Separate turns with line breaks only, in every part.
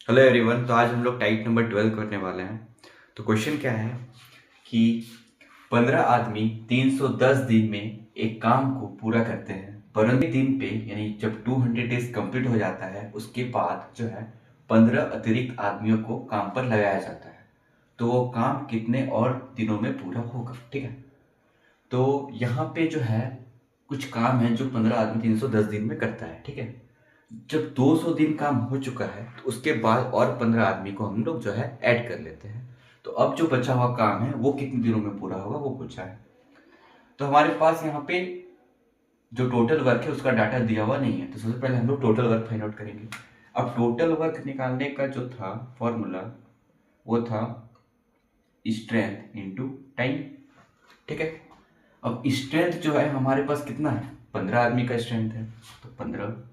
Hello everyone. तो आज हम लोग टाइप नंबर 12 करने वाले हैं। तो क्वेश्चन क्या है कि 15 आदमी 310 दिन में एक काम को पूरा करते हैं, परंतु दिन पे यानी जब 200 डेज कंप्लीट हो जाता है उसके बाद जो है 15 अतिरिक्त आदमियों को काम पर लगाया जाता है। तो वो काम कितने और दिनों में पूरा होगा? ठीक है। तो यहाँ पे जो है कुछ काम है जो 15 आदमी 310 दिन में करता है। ठीक है। जब 200 दिन काम हो चुका है तो उसके बाद और 15 आदमी को हम लोग जो है ऐड कर लेते हैं। तो अब जो बचा हुआ काम है वो कितने दिनों में पूरा होगा वो पूछा है। तो हमारे पास यहाँ पे जो टोटल वर्क है उसका डाटा दिया हुआ नहीं है, तो सबसे पहले हम लोग टोटल वर्क फाइंड आउट करेंगे। अब टोटल वर्क निकालने का जो था फॉर्मूला वो था स्ट्रेंथ इनटू टाइम। ठीक है। अब स्ट्रेंथ जो है हमारे पास कितना है, 15 आदमी का स्ट्रेंथ है, तो 15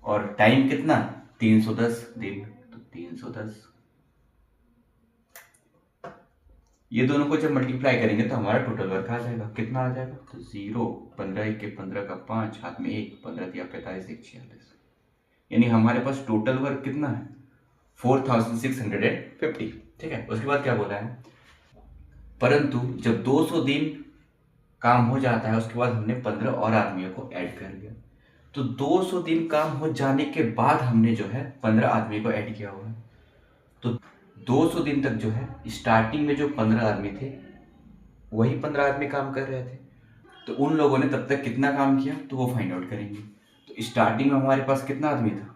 और टाइम कितना, 310 दिन, तो 310। ये दोनों को जब मल्टीप्लाई करेंगे तो हमारा टोटल वर्क आ जाएगा। कितना आ जाएगा, तो 0, 15 एक के 15 का 5, हाथ में 1, 15 दिया 45, 1 46। यानी हमारे पास टोटल वर्क कितना है, 4650। ठीक है। उसके बाद क्या बोला है, परंतु जब 200 दिन काम हो जाता है उसके बाद हमने 15 और आदमियों को ऐड कर लिया। तो 200 दिन काम हो जाने के बाद हमने जो है 15 आदमी को ऐड किया हुआ है। तो 200 दिन तक जो है स्टार्टिंग में जो 15 आदमी थे वही 15 आदमी काम कर रहे थे। तो उन लोगों ने तब तक कितना काम किया तो वो फाइंड आउट करेंगे। तो स्टार्टिंग में हमारे पास कितना आदमी था,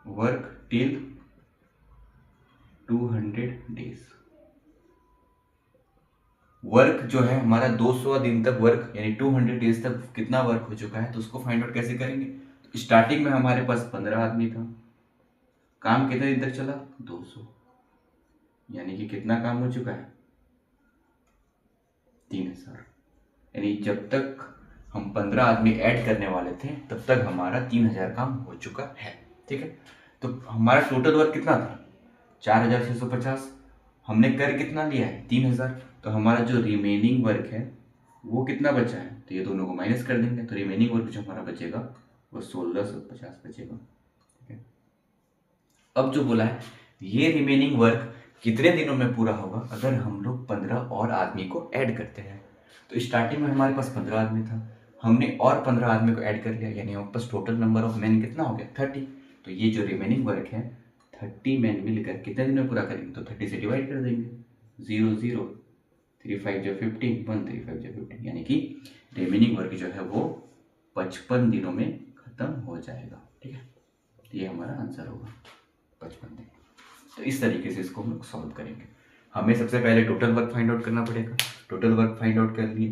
वर्क टिल 200 डेज। वर्क जो है हमारा 200 दिन तक वर्क यानी 200 डेज तक कितना वर्क हो चुका है, तो उसको फाइंड आउट कैसे करेंगे। तो स्टार्टिंग में हमारे पास 15 आदमी था, काम कितने दिन तक चला, 200, यानी कि कितना काम हो चुका है, 3000। यानी जब तक हम 15 आदमी ऐड करने वाले थे तब तक हमारा 3000 काम हो चुका है। ठीक है। तो हमारा टोटल वर्क कितना था, 4650। हमने कर कितना लिया है, 3000। तो हमारा जो रिमेनिंग वर्क है वो कितना बचा है, तो ये दोनों को माइनस कर देंगे। तो रिमेनिंग वर्क जो हमारा बचेगा वो 1650 बचेगा। ठीक है। अब जो बोला है ये रिमेनिंग वर्क कितने दिनों में पूरा होगा, अगर हम लोग 15 और आदमी को ऐड करते हैं। तो स्टार्टिंग में हमारे पास 15 आदमी था, हमने और 15 आदमी को ऐड कर लिया, यानी हमारे पास टोटल नंबर ऑफ मैन कितना हो गया, 30। तो ये जो रिमेनिंग वर्क है 30 मैन मिलकर कितने दिन में पूरा करेंगे, तो 30 से डिवाइड कर देंगे, 0 0, 3 5 जो 15, 1 3 5 जो 15, यानी कि रिमेनिंग वर्क जो है वो 55 दिनों में खत्म हो जाएगा। ठीक है। ये हमारा आंसर होगा, 55 दिन। तो इस तरीके से इसको हम लोग सॉल्व करेंगे। हमें सबसे पहले टोटल वर्क फाइंड आउट करना पड़ेगा। टोटल वर्क फाइंड आउट कर लिए,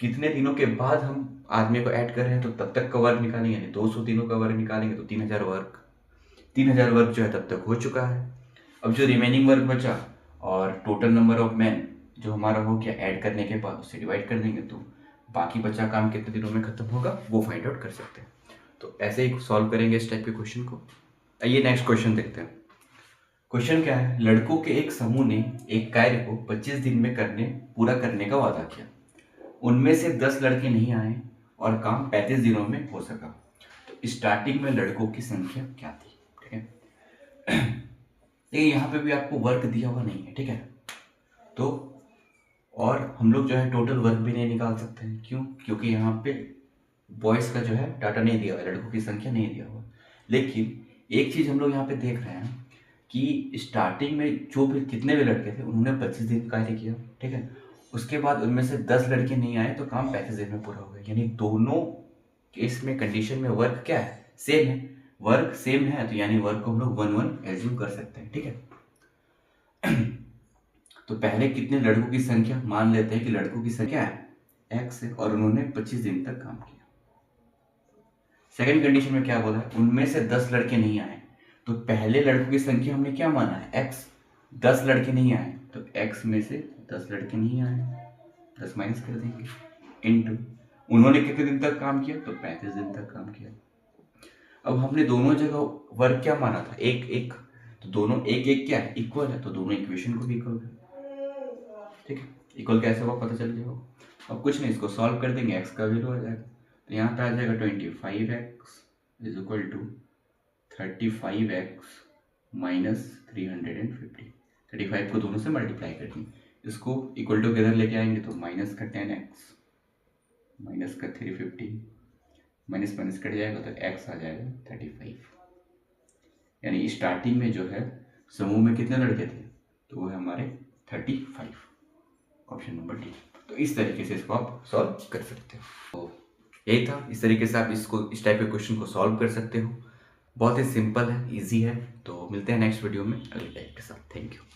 कितने दिनों के बाद हम आदमी को ऐड कर रहे हैं तो तब तक का वर्क निकालेंगे, यानी 200 दिनों का वर्क निकालेंगे तो 3000 वर्क जो है तब तक हो चुका है। अब जो रिमेनिंग वर्क बचा और टोटल नंबर ऑफ मैन जो हमारा हो गया ऐड करने के बाद उससे डिवाइड कर देंगे, तो बाकी बचा काम कितने दिनों में खत्म होगा वो फाइंड आउट कर सकते हैं। तो ऐसे ही सॉल्व करेंगे इस टाइप के क्वेश्चन को। आइए नेक्स्ट क्वेश्चन देखते हैं। क्वेश्चन क्या है, लड़कों के एक समूह ने एक कार्य को 25 दिन में पूरा करने का वादा किया। उनमें से 10 लड़के नहीं आए और काम 35 दिनों में हो सका। तो स्टार्टिंग में लड़कों की संख्या क्या थी। ठीक है। देखिए यहाँ पे भी आपको वर्क दिया हुआ नहीं है। ठीक है। तो और हम लोग जो है टोटल वर्क भी नहीं निकाल सकते हैं, क्यों, क्योंकि यहाँ पे बॉयज़ का जो है डाटा नहीं दिया हुआ, लड़कों की संख्या नहीं दिया हुआ। लेकिन एक चीज़ हम लोग यहाँ पे देख रहे हैं कि स्टार्टिंग में जो भी कितने भी लड़के थे उन्होंने 25 दिन कार्य किया। ठीक है। उसके बाद उनमें से 10 लड़के नहीं आए तो काम 35 दिन में पूरा हो गया, यानी दोनों केस में कंडीशन में वर्क क्या है, सेम है। वर्क सेम है तो यानी वर्क को हम लोग 1 1 एज्यूम कर सकते हैं। ठीक है। तो पहले कितने लड़कों की संख्या, मान लेते हैं कि लड़कों की संख्या है x है और उन्होंने 25 दिन तक काम किया। सेकंड कंडीशन में क्या बोला है, उनमें से 10 लड़के नहीं आए। तो पहले लड़कों की संख्या हमने क्या माना है, x। 10 लड़के नहीं आए तो x में से 10 लड़के नहीं आए, 10 माइनस कर देंगे, इनटू उन्होंने कितने दिन तक काम किया, तो 35 दिन तक काम किया। अब हमने दोनों जगह वर्क क्या माना था, एक एक, तो दोनों एक एक क्या है, इक्वल है, तो दोनों इक्वेशन को भी इक्वल कर। ठीक है। इक्वल कैसे होगा पता चल जाएगा। अब कुछ नहीं, इसको सॉल्व कर देंगे, एक्स का वैल्यू आ जाएगा, तो यहाँ पे आ जाएगा 25x is equal to 35x minus 350। 35 को दोनों से मल्टीप्लाई कर देंगे, इसको इक्वल टू किधर लेके आएंगे तो माइनस का 10x माइनस का 350, माइनस माइनस कट जाएगा तो x आ जाएगा 35। यानी स्टार्टिंग में जो है समूह में कितने लड़के थे, तो वो है हमारे 35, ऑप्शन नंबर डी। तो इस तरीके से इसको आप सॉल्व कर सकते हो। तो यही था, इस तरीके से आप इसको इस टाइप के क्वेश्चन को सॉल्व कर सकते हो। बहुत ही सिंपल है, इजी है। तो मिलते हैं नेक्स्ट वीडियो में अगले टाइप के साथ। Thank you.